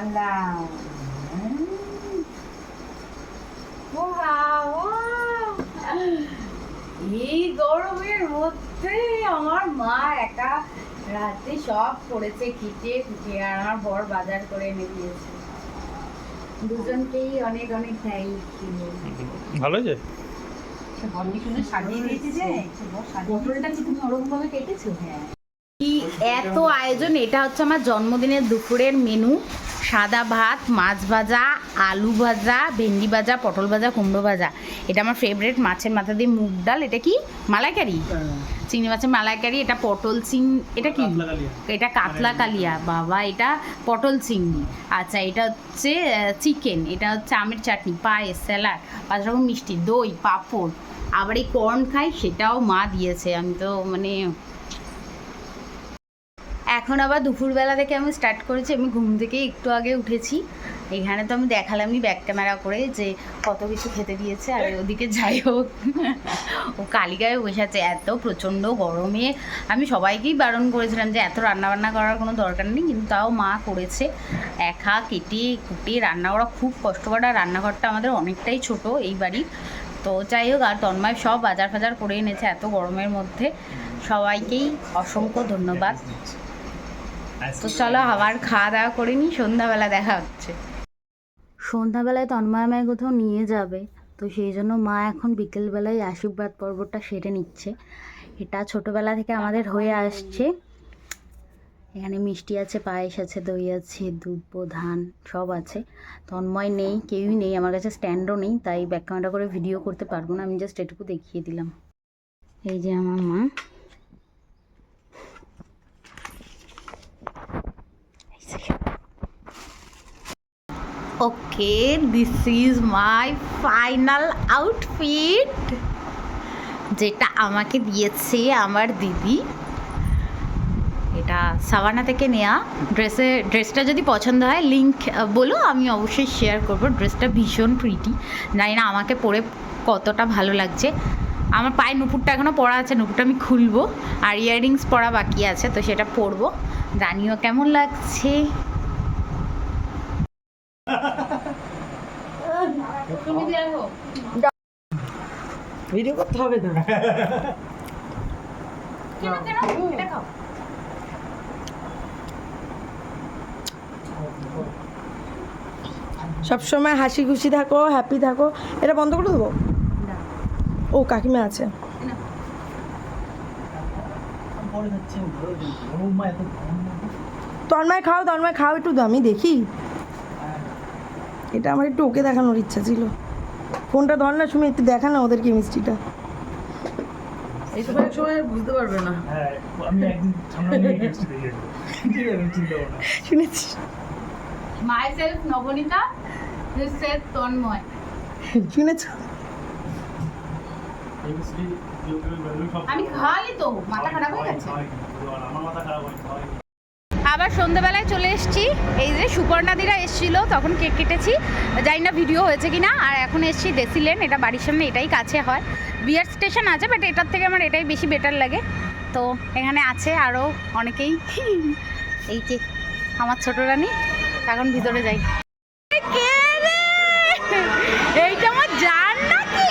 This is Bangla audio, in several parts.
আনলাম। এই গরমের মধ্যে আমার মা একা রাতে সব করেছে কেটে কুটে, আর আমার বর বাজার করে এনে দিয়েছে। দুজনকেই অনেক অনেক থ্যাংক ইউ। ভালো যে সাজিয়ে দিয়েছি যে পটলটা কি তুমি ওরকম ভাবে কেটেছো? হ্যাঁ। এত আয়োজন, এটা হচ্ছে আমার জন্মদিনের দুপুরের মেনু। সাদা ভাত, মাছ ভাজা, আলু ভাজা, ভেন্ডি ভাজা, পটল ভাজা, কুমড়ো ভাজা। এটা আমার ফেভারিট, মাছের মাথা দিয়ে মুগ ডাল। এটা কি মালাইকারি, চিংড়ি মাছের মালাইকারি। এটা পটল এটা কি, এটা কাতলা কালিয়া। বাবা, এটা পটল চিংড়ি। আচ্ছা, এটা হচ্ছে চিকেন। এটা হচ্ছে আমের চাটনি, পায়েস, স্যালাড, 5 রকম মিষ্টি, দই, পাঁপড়। আবার এই কর্ন খাই, সেটাও মা দিয়েছে। আমি তো মানে এখন আবার দুপুরবেলা থেকে আমি স্টার্ট করেছি। আমি ঘুম থেকে একটু আগে উঠেছি। এখানে তো আমি দেখালামই ব্যাক ক্যামেরা করে যে কত কিছু খেতে দিয়েছে। আর ওদিকে যাই হোক, ও কালিগায়ে বসে আছে। এত প্রচণ্ড গরমে আমি সবাইকেই বারণ করেছিলাম যে এত রান্নাবান্না করার কোনো দরকার নেই, কিন্তু তাও মা করেছে। একা কেটে কুটে রান্না করা খুব কষ্টকর। আর রান্নাঘরটা আমাদের অনেকটাই ছোট এই বাড়ির। তো যাই হোক, আর তন্ময় সব বাজার ফাজার করে এনেছে এত গরমের মধ্যে। সবাইকেই অসংখ্য ধন্যবাদ। তো চলো আবার খাওয়া দাওয়া করে নিই, সন্ধ্যাবেলা দেখা হচ্ছে। সন্ধ্যাবেলায় তন্ময় আমায় কোথাও নিয়ে যাবে, তো সেই জন্য মা এখন বিকেলবেলায় আশীর্বাদ পর্বটা সেরে নিচ্ছে। এটা ছোটোবেলা থেকে আমাদের হয়ে আসছে। এখানে মিষ্টি আছে, পায়েস আছে, দই আছে, দুব্ব, ধান সব আছে। তন্ময় নেই, কেউই নেই, আমার কাছে স্ট্যান্ডও নেই, তাই ব্যাক ক্যামেরা করে ভিডিও করতে পারবো না। আমি জাস্ট এটুকু দেখিয়ে দিলাম। এই যে আমার মা। Okay, this is my final outfit, যেটা আমাকে দিয়েছে আমার দিদি। এটা সাভানা থেকে নেওয়া। ড্রেসটা যদি পছন্দ হয় লিংক বলো, আমি অবশ্যই শেয়ার করবো। ড্রেসটা ভীষণ প্রিটি। জানি না আমাকে পরে কতটা ভালো লাগছে। আমার পায়ে নুপুরটা এখনও পরা আছে, নুপুরটা আমি খুলবো। আর ইয়াররিংস পরা বাকি আছে, তো সেটা পরবো। জানিও কেমন লাগছে। ভিডিও করতে হবে তো। সবসময় হাসি খুশি থাকো, হ্যাপি থাকো। এটা বন্ধ করে দেবো? ও কাকিমা আছে। তন্ময় খাও, তন্ময় খাও একটু, আমি দেখি। এটা আমার একটু ওকে দেখানোর ইচ্ছা ছিল। ফোনটা ধর না, শুনে একটু দেখা না ওদের কেমিস্ট্রিটা। এইসব এক সময় বুঝতে পারবে না। আমি একদিন শুনেছি। Myself Nabanita, this self Tanmoy. শুনেছ? আমি খাওয়ালি তো, মাথা খারাপ হয়ে গেছে। আবার সন্ধ্যাবেলায় চলে এসেছি। এই যে সুপর্ণাদিরা এসেছিল, তখন কেক কেটেছি। জানি না ভিডিও হয়েছে কিনা। আর এখন এসেছি ডেসিলেন, এটা বাড়ির সামনে, এটাই কাছে হয়। বিয়ার স্টেশন আছে, বাট এটার থেকে আমার এটাই বেশি বেটার লাগে। তো এখানে আছে আরও অনেকেই। এই যে আমার ছোট রানী, এখন ভিতরে যাই। এইটা আমার জান নাকি?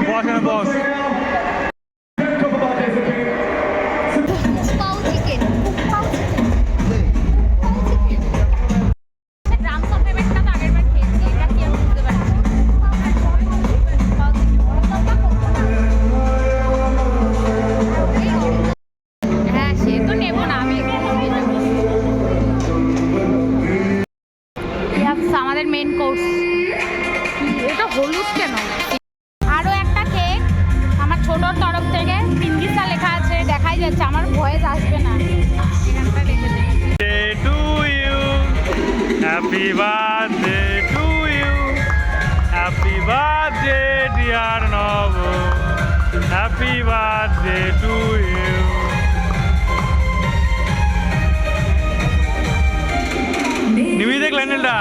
বস বস হ্যাঁ সে তো নেবো না আমি আমাদের মেন কোর্স এটা হলুদ কেন আরো একটা কেক আমার ছোটর তরফ থেকে ইংলিশটা লেখা আছে দেখাই যাচ্ছে আমার ভয়েস আসবে না এখানটা দেখে to you happy birthday to you happy birthday dear Nobu happy birthday to you নিবি দেখ ল্যান্ডেলটা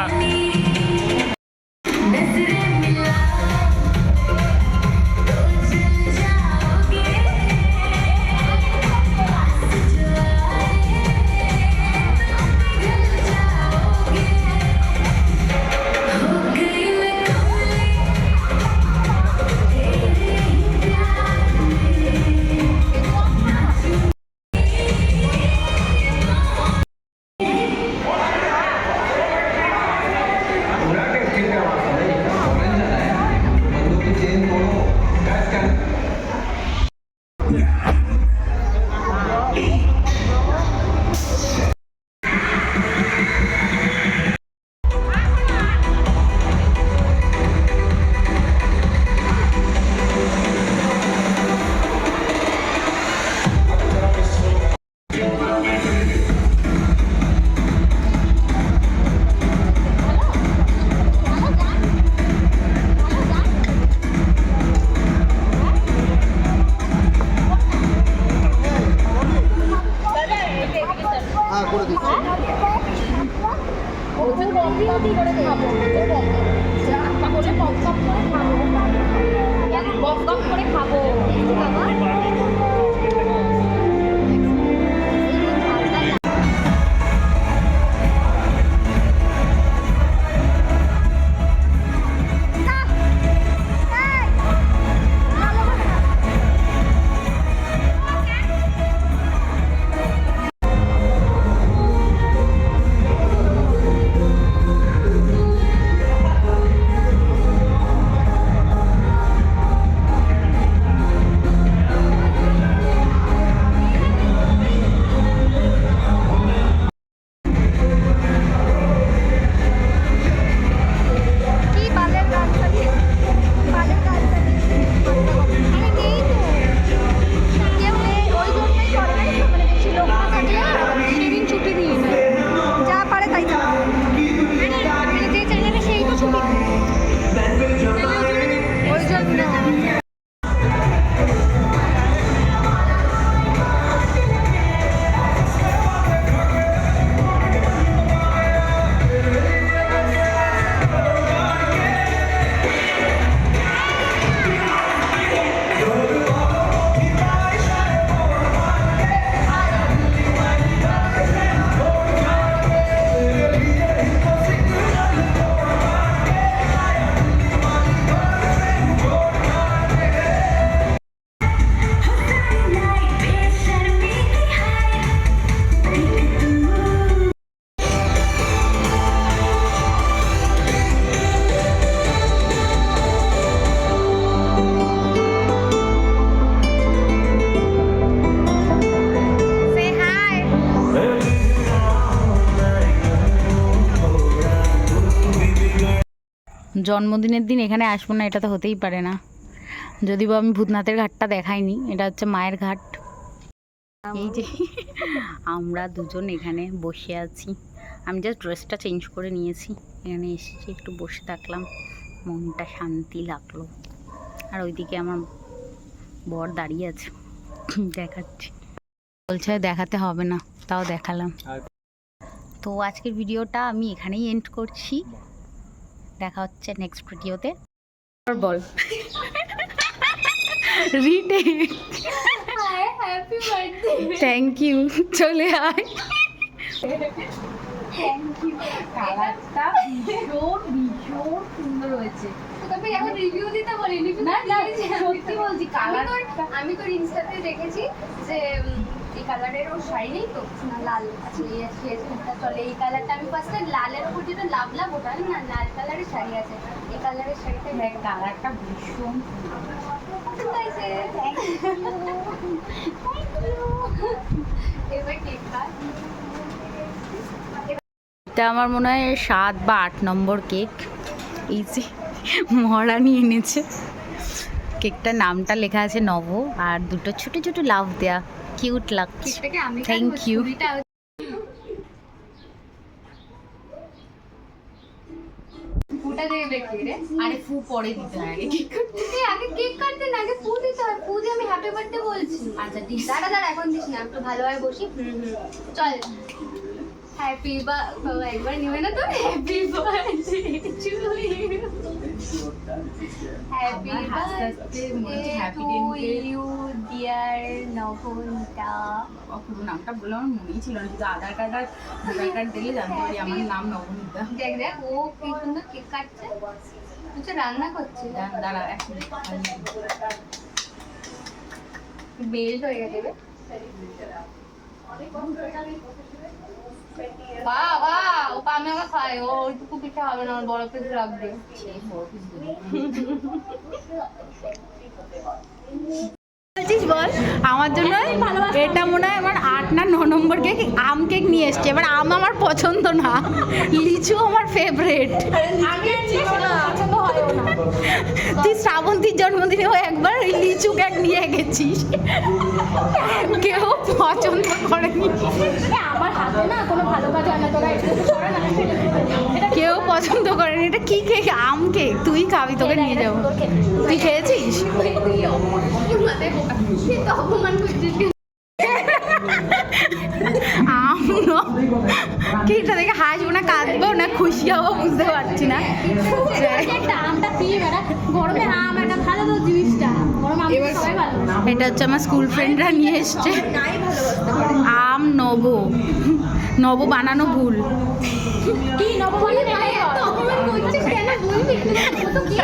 জন্মদিনের দিন এখানে আসবো না এটা তো হতেই পারে না যদি বা আমি ভূতনাথের ঘাটটা দেখাইনি এটা হচ্ছে মায়ের ঘাট এই যে আমরা দুজন এখানে বসে আছি আমি জাস্ট ড্রেসটা চেঞ্জ করে নিয়েছি এখানে এসেছি একটু বসে থাকলাম মনটা শান্তি লাগলো আর ওইদিকে আমার বর দাঁড়িয়ে আছে দেখাচ্ছি বলছে দেখাতে হবে না তাও দেখালাম তো আজকের ভিডিওটা আমি এখানেই এন্ড করছি দেখা হচ্ছে নেক্সট ভিডিওতে বল retake happy birthday thank you চলে আয় কালারটা ভীষণ ভীষণ সুন্দর হয়েছে। তবে এখন রিভিউ দিতে বলি, রিভিউ না না সত্যি বলছি কালারটা আমি তো ইনস্টাতে দেখেছি যে এই কালারের ওর শাড়ি নেই তো না লাল আছে, এই আছে চলে এই কালারটা। আমি ফার্স্টে লালের উপর যেটা লাভ লাভ ওটা না, লাল কালারের শাড়ি আছে, এই কালারের শাড়িটা দেখ কালারটা ভীষণ পছন্দ হয়েছে। এবার কেক কাট। এটা আমার মনে হয় 7 বা 8 নম্বর কেক। এই যে মহারানী এনেছে কেকটার নামটা লেখা আছে নব, আর দুটো ছোট ছোট লাভ দেয়া, কিউট লাগছে। কেকটাকে আমি Thank কাটবো, you. ছুরিটা ফুটা দেবে কে রে? আরে ফু পরে দিতে হয় আগে কেক আগে কেক কাটতে না, আগে ফু দিতে হয়। ফু দিয়ে আমি হ্যাপি বার্থডে বলছি। আচ্ছা ঠিক দাঁড়া দাঁড়া, এখন দিস না, একটু ভালোভাবে বসি। চল হ্যাপি বাবা একবার নিবে না তো। Happy birthday to you, happy আস্তে আস্তে মনে হচ্ছে happy বার্থডে টু day কে- ইউ ডিয়ার নবনীতা। পুরো নামটা বলে আমার মনেই ছিল না, কিন্তু আধার কার্ড দিলে জানতে পারি আমার নাম নবনীতা। দেখ দেখ ও কি সুন্দর কেক কাটছে, তুই রান্না করছিস। দাঁড়া এক মিনিট বেল্ট হয়ে গেছে রে। বাবা ও পামে আমার খায়, ও ওইটুকু পিঠা হবে না, আমার বড় পিস রাখবে। বলছিস বল, আমার জন্য এটা মনে হয় আমার 8 না 9 নম্বর কেক। আম কেক নিয়ে এসছে, এবার আম আমার পছন্দ না, লিচু আমার ফেভারিট। তুই শ্রাবন্তীর জন্মদিনেও একবার ওই লিচু কেক নিয়ে গেছিস, কেউ পছন্দ করেনি। আমার হাতে না কোনো ভালো কাজ হয় না, তোরা একটু করে না। কেউ পছন্দ করেনি। এটা কি কেক? আম কেক। তুই খাবি, তোকে নিয়ে যাবো। তুই খেয়েছিস? অপমান করছিস। আম কেকটা দেখে হাসবো না কাঁদবো না খুশি হবো বুঝতে পারছি না। আমটা পিয়ে বেড়া, গরমে আম একটা ভালো তো জিনিসটা, গরমে আম সবাই ভালো। এটা হচ্ছে আমার স্কুল ফ্রেন্ডরা নিয়ে এসছে আম। নব বানানো ভুল। কি নবমণি ভাই এত অপমান করছিস কেন? বলবি ও তো কি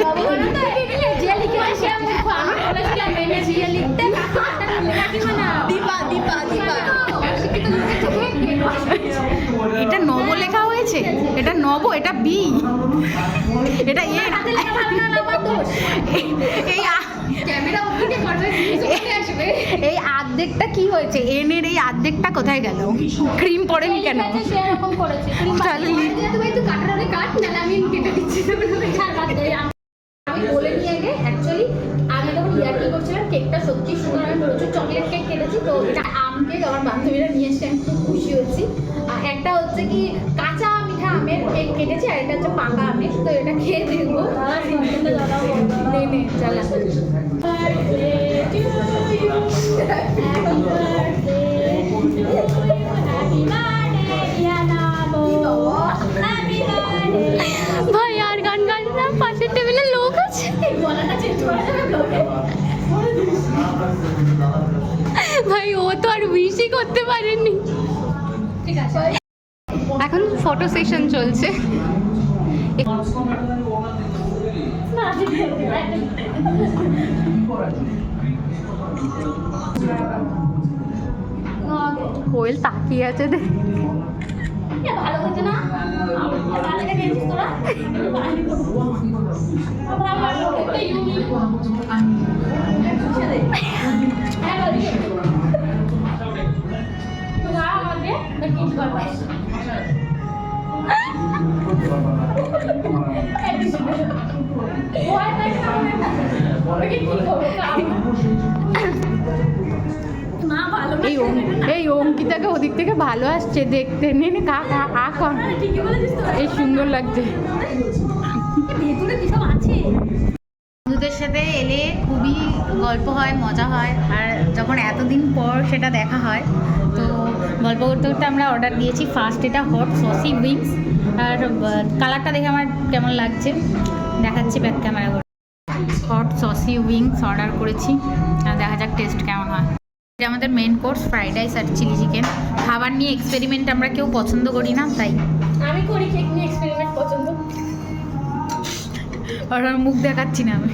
নবমণি তো যে লিখে আসে আমি বলেছিলাম মেনে যে লিখতে কাকিমা দীপা দীপা দীপা শিক্ষিত লোকের এটা নব লেখা হয়েছে, এটা নব, এটা বি, এটা এ। এই ক্যামেরা ওদিকে করবে, জিনিস আসবে। এই আর্ধেকটা কি হয়েছে? এনের এই আর্ধেকটা কোথায় গেল? ক্রিম পড়েনি কেন? সে এরকম করেছে তাহলে তুমি একটু কাটারে কাট, নাহলে আমি কেটে দিচ্ছি। ছাড় বাদ দে। আমি বলে নিয়ে আগে অ্যাকচুয়ালি আমি যখন ইয়ার্কি করছিলাম কেকটা সত্যি সুন্দর, আমি প্রচুর চকলেট কেক কেটেছি, তো এটা আম কেক আমার বান্ধবীরা নিয়ে এসে আমি খুব খুশি হয়েছি। আর একটা হচ্ছে কি কাঁচা মিঠা আমের কেক কেটেছি, আর এটা হচ্ছে পাকা আমের, তো এটা খেয়ে দেখবো। নে নে চালা। ভাই আর গান গান না, পাশের টেবিলে লোক আছে। ভাই ও তো আর উইশই করতে পারেনি। ঠিক আছে, এখন ফটো সেশন চলছে। কোয়েল তাকিয়ে আছে দেখ। ভালো হচ্ছে না? তোরা এই অঙ্কিতাকে ওদিক থেকে ভালো আসছে দেখতে। নে নে খা খা খা খা। এই সুন্দর লাগছে। বন্ধুদের সাথে এলে খুবই গল্প হয়, মজা হয়, আর যখন এতদিন পর সেটা দেখা হয় তো গল্প করতে করতে আমরা অর্ডার দিয়েছি। ফার্স্ট এটা হট সসি উইংস, আর কালারটা দেখে আমার কেমন লাগছে দেখাচ্ছি ব্যাক ক্যামেরা করে। হট সসি উইংস অর্ডার করেছি, আর দেখা যাক টেস্ট কেমন হয়। এটা আমাদের মেন কোর্স, ফ্রাইড রাইস আর চিলি চিকেন। খাবার নিয়ে এক্সপেরিমেন্ট আমরা কেউ পছন্দ করি না, তাই আমি করি কেক নিয়ে এক্সপেরিমেন্ট পছন্দ। আর মুখ দেখাচ্ছি না আমি।